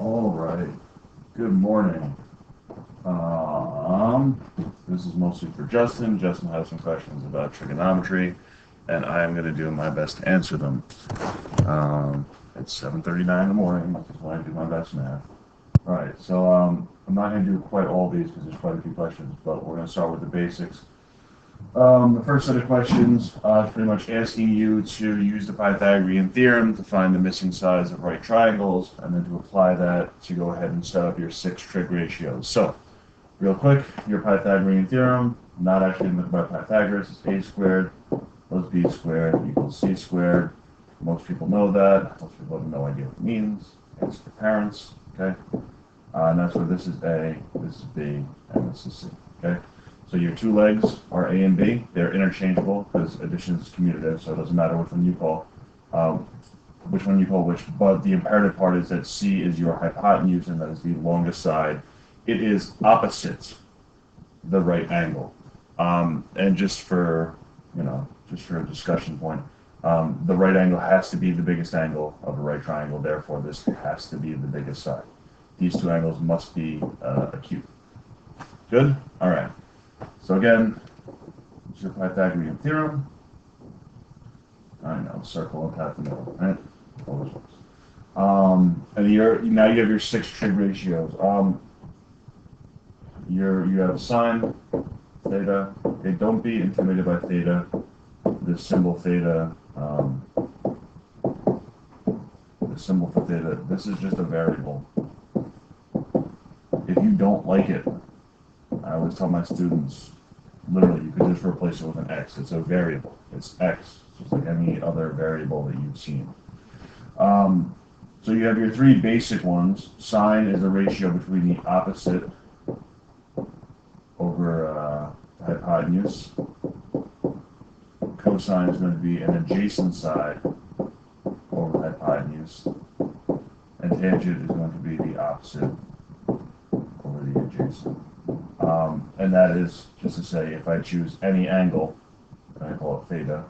All right. Good morning. This is mostly for Justin. Justin has some questions about trigonometry, and I am going to do my best to answer them. It's 7:39 in the morning, which is when I do my best math. All right. I'm not going to do quite all these because there's quite a few questions, but we're going to start with the basics. The first set of questions is pretty much asking you to use the Pythagorean theorem to find the missing sides of right triangles, and then to apply that to go ahead and set up your 6 trig ratios. So, real quick, your Pythagorean theorem, not actually invented by Pythagoras, is a squared plus b squared equals c squared. Most people know that. Most people have no idea what it means. It's for parents, okay? And that's where this is a, this is b, and this is c, okay? So your two legs are A and B. They're interchangeable because addition is commutative, so it doesn't matter which one you call which. But the imperative part is that C is your hypotenuse, and that is the longest side. It is opposite the right angle. And just for a discussion point, the right angle has to be the biggest angle of a right triangle. Therefore, this has to be the biggest side. These two angles must be acute. Good. All right. So again, it's your Pythagorean theorem. I know, circle and path the middle, right? All those ones. And now you have your 6 trig ratios. You have sine, theta. Okay, don't be intimidated by theta. This symbol theta, the symbol for theta, this is just a variable. If you don't like it, I always tell my students, literally, you could just replace it with an x. It's a variable. It's x, just like any other variable that you've seen. So you have your 3 basic ones. Sine is the ratio between the opposite over hypotenuse. Cosine is going to be an adjacent side over hypotenuse. And tangent is going to be the opposite over the adjacent. And that is just to say, if I choose any angle, and I call it theta,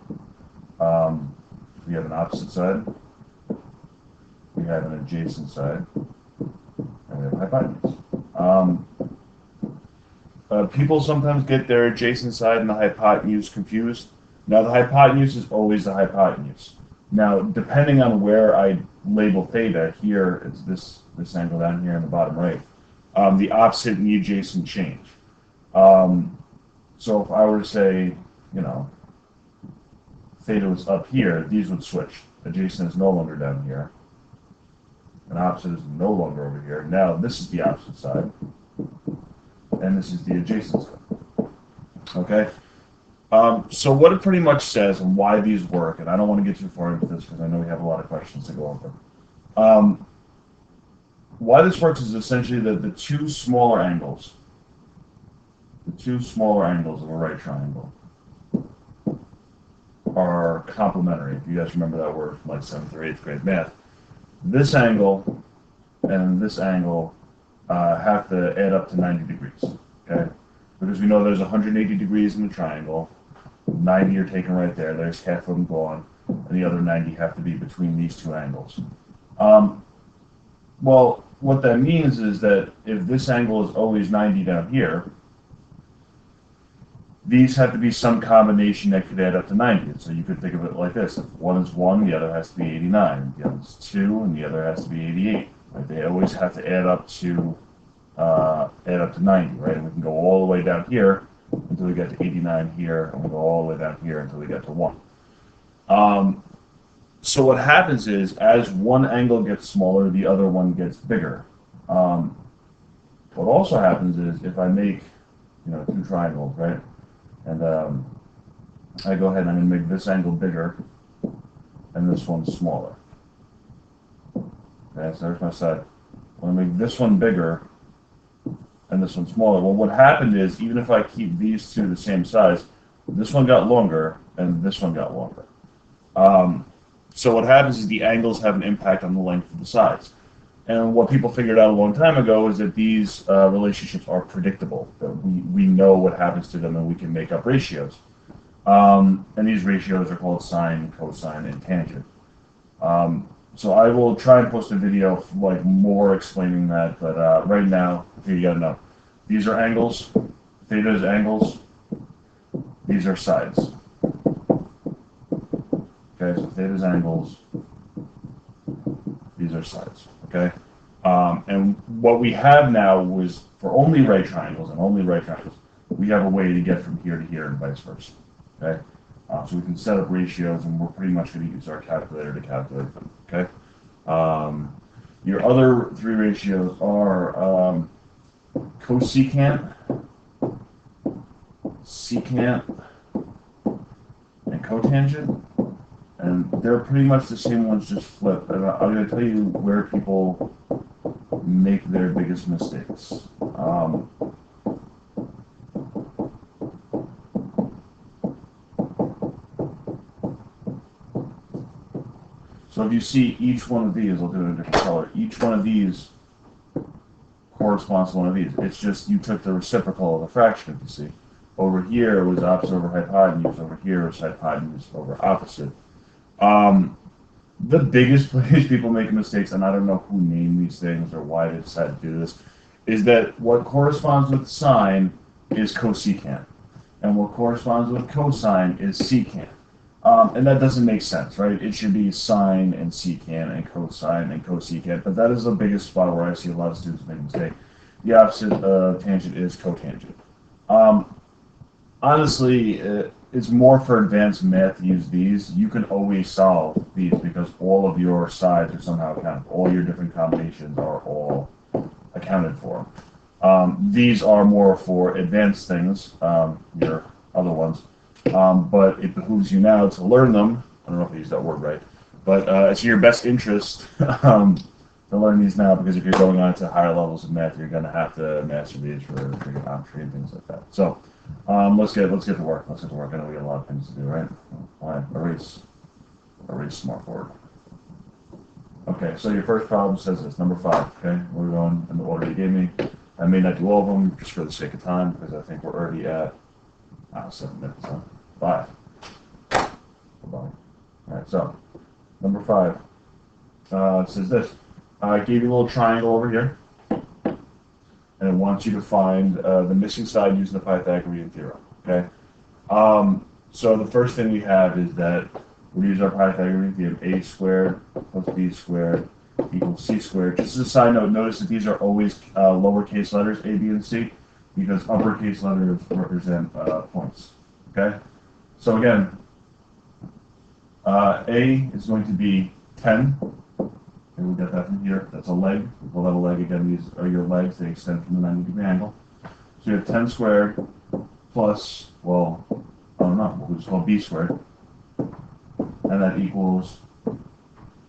we have an opposite side, we have an adjacent side, and we have hypotenuse. People sometimes get their adjacent side and the hypotenuse confused. Now, the hypotenuse is always the hypotenuse. Now, depending on where I label theta, here it's this angle down here in the bottom right, the opposite and the adjacent change. So if I were to say, theta was up here, these would switch. Adjacent is no longer down here, and opposite is no longer over here. Now this is the opposite side, and this is the adjacent side. Okay? So what it pretty much says and why these work, and I don't want to get too far into this because I know we have a lot of questions to go over. Why this works is essentially that the two smaller angles of a right triangle are complementary. If you guys remember that word from like 7th or 8th grade math, this angle and this angle have to add up to 90 degrees, okay? Because we know there's 180 degrees in the triangle, 90 are taken right there, there's half of them gone, and the other 90 have to be between these two angles. Well, what that means is that if this angle is always 90 down here, these have to be some combination that could add up to 90. So you could think of it like this. If one is 1, the other has to be 89. The other is 2, and the other has to be 88. Right? They always have to add up to 90, right? And we can go all the way down here until we get to 89 here, and we go all the way down here until we get to 1. So what happens is, as one angle gets smaller, the other one gets bigger. What also happens is, if I make, 2 triangles, right? And I go ahead and I'm going to make this angle bigger and this one smaller. Okay, so there's my side. I'm going to make this one bigger and this one smaller. Well, what happened is, even if I keep these two the same size, this one got longer and this one got longer. So what happens is the angles have an impact on the length of the sides. And what people figured out a long time ago is that these relationships are predictable, that we know what happens to them and we can make up ratios. And these ratios are called sine, cosine, and tangent. So I will try and post a video like more explaining that, but right now, okay, you gotta know. These are angles. Theta is angles. These are sides. Okay, so theta is angles. These are sides. Okay, and what we have now was for only right triangles and only right triangles, we have a way to get from here to here and vice versa. Okay, so we can set up ratios, and we're pretty much going to use our calculator to calculate them. Okay. Your other three ratios are cosecant, secant, and cotangent, and they're pretty much the same ones, just flipped. And I'm going to tell you where people make their biggest mistakes. So if you see each one of these, I'll do it in a different color. Each one of these corresponds to one of these. It's just you took the reciprocal of the fraction, if you see. Over here was opposite over hypotenuse. Over here was hypotenuse over opposite. The biggest place people make mistakes, and I don't know who named these things or why they decided to do this, is that what corresponds with sine is cosecant, and what corresponds with cosine is secant. And that doesn't make sense, right? It should be sine and secant and cosine and cosecant, but that is the biggest spot where I see a lot of students make a mistake. The opposite tangent is cotangent. Honestly, it's more for advanced math to use these. You can always solve these because all of your sides are somehow accounted for. All your different combinations are all accounted for. These are more for advanced things, your other ones. But it behooves you now to learn them. I don't know if I used that word right, but it's in your best interest to learn these now, because if you're going on to higher levels of math, you're going to have to master these for trigonometry and things like that. So let's get to work. Let's get to work. I know we got a lot of things to do, right? Fine. Erase smart board. Okay, so your first problem says this, number 5. Okay, we're going in the order you gave me. I may not do all of them just for the sake of time, because I think we're already at 7 minutes, huh? 5. All right, so number 5 says this. I gave you a little triangle over here, and it wants you to find the missing side using the Pythagorean theorem. Okay. So the first thing we have is that we use our Pythagorean theorem: a squared plus b squared equals c squared. Just as a side note, notice that these are always lowercase letters, a, b, and c, because uppercase letters represent points. Okay. So again, a is going to be 10. Okay, we got that from here. That's a leg. We call that a leg. Again, these are your legs. They extend from the 90-degree angle. So you have 10 squared plus, well, I don't know, we'll just call b squared. And that equals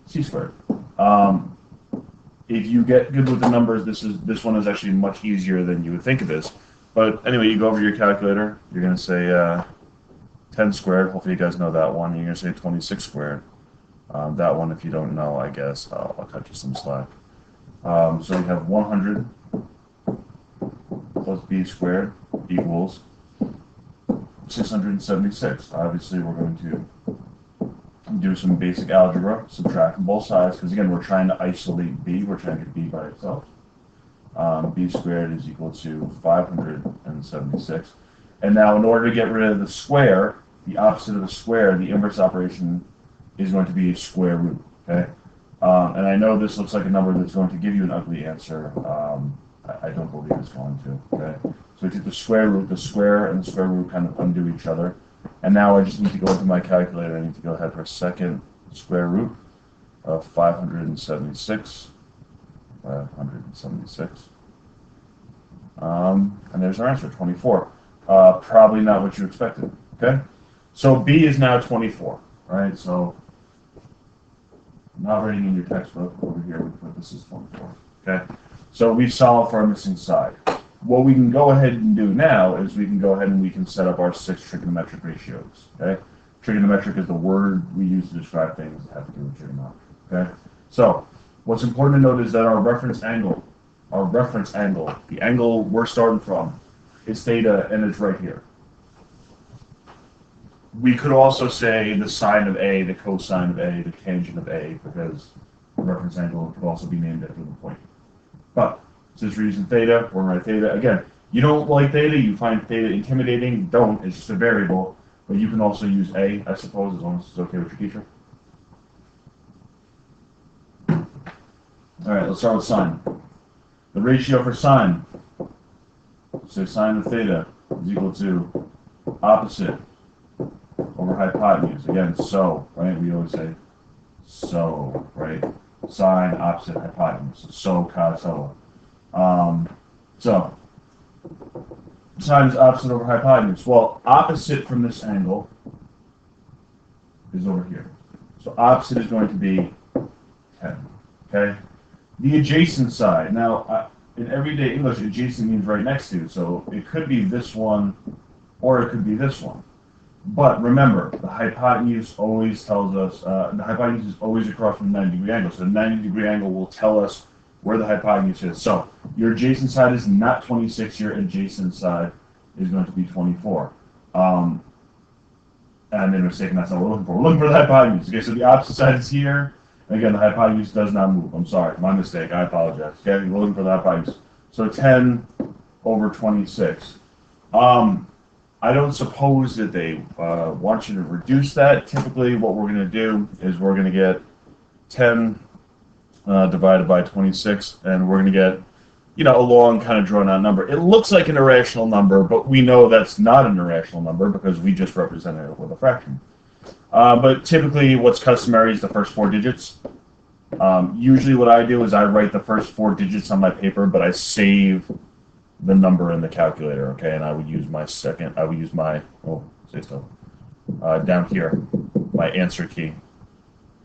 c squared. If you get good with the numbers, this one is actually much easier than you would think it is. But anyway, you go over your calculator. You're going to say 10 squared. Hopefully you guys know that one. You're going to say 26 squared. That one, if you don't know, I guess I'll cut you some slack. So you have 100 plus b squared equals 676. Obviously, we're going to do some basic algebra, subtract from both sides, because again, we're trying to isolate b. We're trying to get b by itself. B squared is equal to 576. And now, in order to get rid of the square, the opposite of the square, the inverse operation is going to be a square root. Okay, and I know this looks like a number that's going to give you an ugly answer. I don't believe it's going to. Okay, so we take the square root, the square and the square root kind of undo each other. And now I just need to go into my calculator. I need to go ahead for a second square root of 576. 576. And there's our answer, 24. Probably not what you expected. Okay, so B is now 24. Right, so not writing in your textbook over here, we put this is 24. Okay, so we've solved for our missing side. What we can go ahead and do now is we can go ahead and we can set up our 6 trigonometric ratios. Okay, trigonometric is the word we use to describe things that have to do with trigonometry. Okay, so what's important to note is that our reference angle, the angle we're starting from, is theta, and it's right here. We could also say the sine of A, the cosine of A, the tangent of A, because reference angle could also be named after the point. But since we're using theta, we're going to write theta. Again, you don't like theta, you find theta intimidating, don't. It's just a variable. But you can also use A, I suppose, as long as it's okay with your teacher. All right, let's start with sine. The ratio for sine, so sine of theta is equal to opposite over hypotenuse. Again, so, right? We always say so, right? Sine, opposite, hypotenuse. So, cos, so. So, sine is opposite over hypotenuse. Well, opposite from this angle is over here. So, opposite is going to be 10, okay? The adjacent side. Now, in everyday English, adjacent means right next to, so it could be this one or it could be this one. But remember, the hypotenuse always tells us, the hypotenuse is always across from the 90-degree angle. So the 90-degree angle will tell us where the hypotenuse is. So your adjacent side is not 26, your adjacent side is going to be 24. And I made a mistake, and that's not what we're looking for. We're looking for the hypotenuse. Okay, so the opposite side is here. And again, the hypotenuse does not move. I'm sorry, my mistake. I apologize. Okay, we're looking for the hypotenuse. So 10 over 26. I don't suppose that they want you to reduce that. Typically, what we're going to do is we're going to get 10 divided by 26, and we're going to get, you know, a long kind of drawn out number. It looks like an irrational number, but we know that's not an irrational number because we just represented it with a fraction. But typically, what's customary is the first 4 digits. Usually what I do is I write the first 4 digits on my paper, but I save the number in the calculator, okay? And I would use my down here, my answer key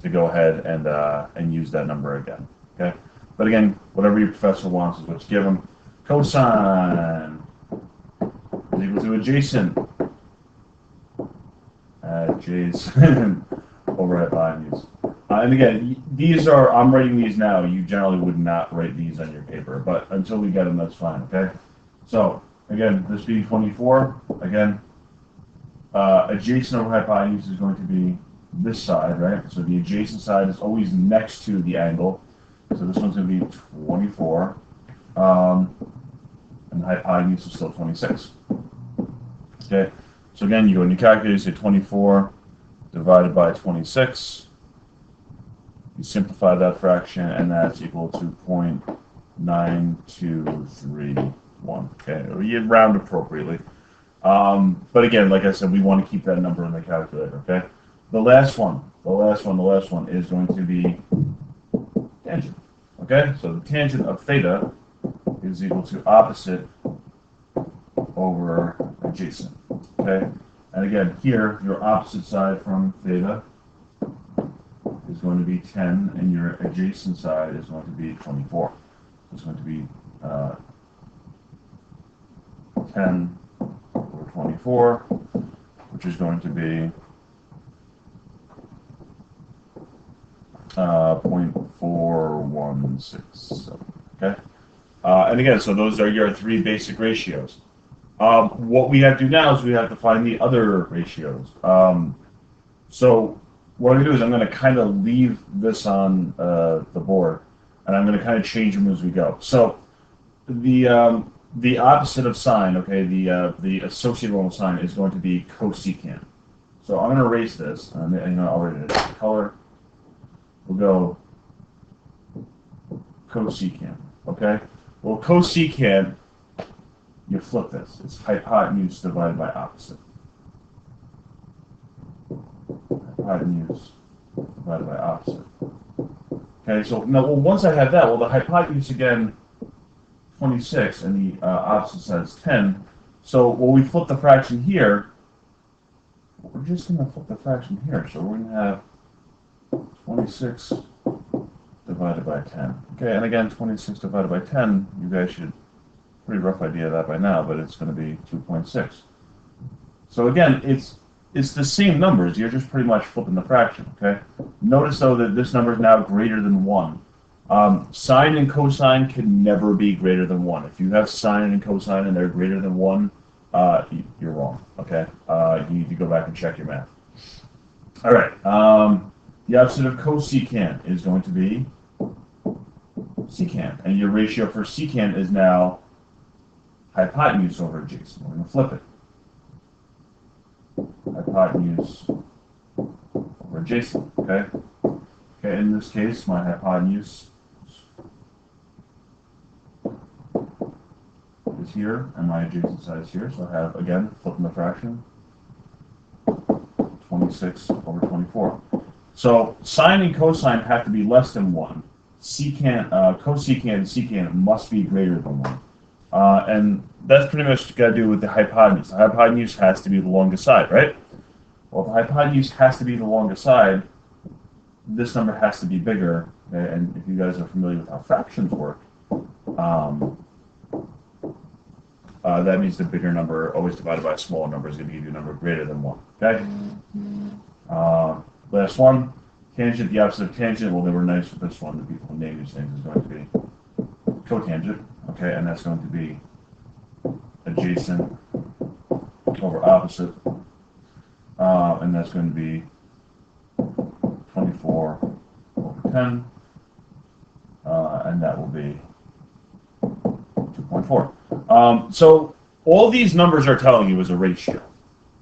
to go ahead and use that number again, okay? But again, whatever your professor wants is what you give them. Cosine is equal to adjacent. Adjacent over hypotenuse. And again, these are, I'm writing these now. You generally would not write these on your paper, but until we get them, that's fine, okay? So, again, this being 24, again, adjacent over hypotenuse is going to be this side, right? So the adjacent side is always next to the angle. So this one's going to be 24, and the hypotenuse is still 26. Okay, so again, you go in your calculator, you say 24 divided by 26. You simplify that fraction, and that's equal to 0.9231. Okay, you round appropriately. But again, like I said, we want to keep that number in the calculator. Okay, the last one is going to be tangent. Okay, so the tangent of theta is equal to opposite over adjacent. Okay, and again, here your opposite side from theta is going to be 10, and your adjacent side is going to be 24. So it's going to be 10 over 24, which is going to be 0.4167. Okay, and again, so those are your 3 basic ratios. What we have to do now is we have to find the other ratios. So what I'm going to do is I'm going to kind of leave this on the board, and I'm going to kind of change them as we go. So the opposite of sine, okay, the associated one with sine is going to be cosecant. So I'm going to erase this, and I'll write it in color. We'll go cosecant, okay? Well, cosecant, you flip this. It's hypotenuse divided by opposite. Hypotenuse divided by opposite. Okay, so now, well, once I have that, well, the hypotenuse again, 26, and the opposite side is 10. So when we flip the fraction here, we're just going to flip the fraction here. So we're going to have 26 divided by 10. Okay, and again, 26 divided by 10, you guys should pretty rough idea of that by now, but it's going to be 2.6. So again, it's the same numbers. You're just pretty much flipping the fraction. Okay. Notice though that this number is now greater than 1. Sine and cosine can never be greater than 1. If you have sine and cosine and they're greater than 1, you're wrong. Okay. You need to go back and check your math. All right. The opposite of cosecant is going to be secant. And your ratio for secant is now hypotenuse over adjacent. We're going to flip it. Hypotenuse over adjacent, okay? Okay, in this case, my hypotenuse is here, and my adjacent side is here. So I have, again, flipping the fraction, 26 over 24. So sine and cosine have to be less than 1. Secant, cosecant and secant must be greater than 1. And that's pretty much got to do with the hypotenuse. The hypotenuse has to be the longest side, right? Well, if the hypotenuse has to be the longest side, this number has to be bigger. Okay? And if you guys are familiar with how fractions work, that means the bigger number always divided by a smaller number is going to give you a number greater than 1. Okay? Last one, tangent, the opposite of tangent. Well, they were nice with this one. The people who name these things is going to be cotangent. Okay, and that's going to be adjacent over opposite. And that's going to be 24 over 10. And that will be 2.4. So all these numbers are telling you is a ratio.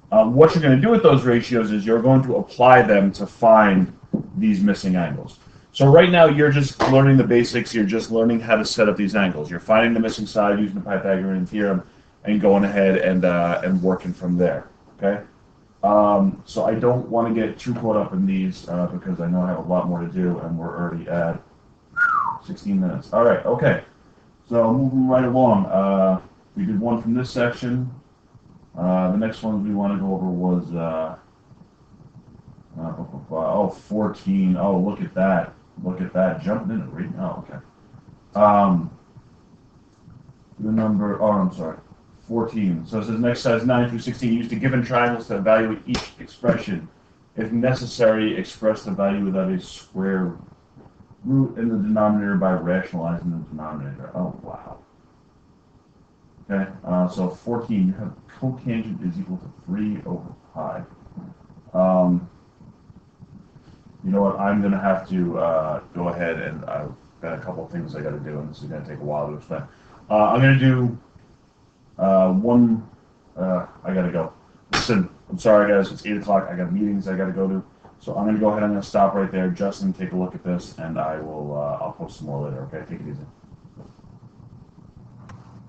What you're going to do with those ratios is you're going to apply them to find these missing angles. So right now you're just learning the basics. You're just learning how to set up these angles. You're finding the missing side using the Pythagorean theorem and going ahead and working from there. Okay. So I don't want to get too caught up in these because I know I have a lot more to do, and we're already at 16 minutes. All right. Okay. So moving right along. We did one from this section. The next one we want to go over was 14. Oh, look at that. Look at that. Jumping in it right now. Okay. The number, I'm sorry, 14. So it says next size 9 through 16. Use the given triangles to evaluate each expression. If necessary, express the value without a square root in the denominator by rationalizing the denominator. Oh, wow. Okay, so 14, you have cotangent is equal to 3 over pi. You know what, I'm going to have to go ahead, and I've got a couple of things I got to do, and this is going to take a while to explain. I'm going to do one, I got to go. Listen, I'm sorry guys, it's 8 o'clock, I got meetings I got to go to, so I'm going to go ahead, I'm going to stop right there. Justin, take a look at this, and I'll post some more later, okay? Take it easy.